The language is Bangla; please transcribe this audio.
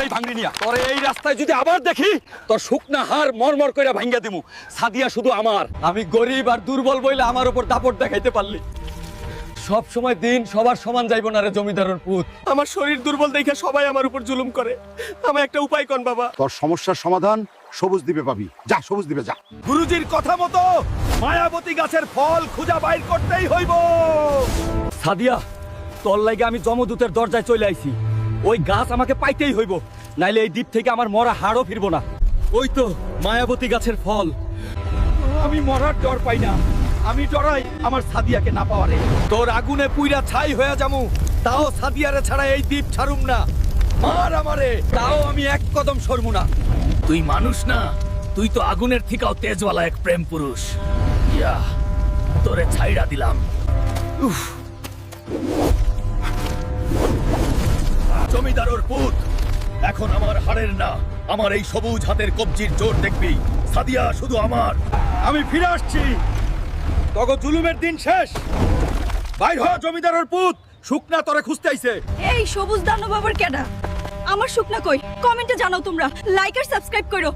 এই ভাঙড়ি নিয়া তোরে এই রাস্তায় যদি আবার দেখি তোর শুকনা হার মরমর কইরা ভাঙ্গা দিমু। সাদিয়া শুধু আমার। আমি গরিব আর দুর্বল বইলে আমার উপর দাপট দেখাইতে পারলি। সব সময় দিন সবার সমান যাইব না রে জমিদারের পুত। আমার শরীর দুর্বল দেখে সবাই আমার উপর জুলুম করে। আমার একটা উপায় কোন বাবা? তোর সমস্যার সমাধান সবুজ দ্বীপে পাবি। যা সবুজ দ্বীপে যা। গুরুজির কথা মতো মায়াবতী গাছের ফল খুঁজা বাইর করতেই হইব। সাদিয়া, তোর লাগে আমি যমদূতের দরজায় চলে আইছি। ওই গাছ আমাকে পাইতেই হইব, নাইলে এই দ্বীপ থেকে আমার মরা হাড়ও ফিরবো না। ওই তো মায়াবতী গাছের ফল। আমি মরার ডর পাই না, আমি ডরাই আমার সাদিয়াকে না পাওয়ারে। তোর আগুনে পুইরা ছাই হয়ে যামু, তাও সাদিয়ারে ছাড়া এই দ্বীপ ছাড়ুম না। মার আমারে, তাও আমি এক কদম সরমু না। তুই মানুষ না, তুই তো আগুনের থেকেও তেজওয়ালা এক প্রেম পুরুষ। ইয়া, তোরে ছাইড়া দিলাম। জমিদারর পুত, এখন আমার হাড়ের না, আমার এই সবুজ হাতের কবজির জোর দেখবি। সাদিয়া শুধু আমার। আমি ফিরে আসছি। তগো জুলুমের দিন শেষ। বাইর হ জমিদারের পুত, শুকনা তোরে খুঁজতে আইছে। এই সবুজ দানব আবার কেডা? আমার শুকনা কই? কমেন্টে জানাও তোমরা। লাইক আর সাবস্ক্রাইব করো।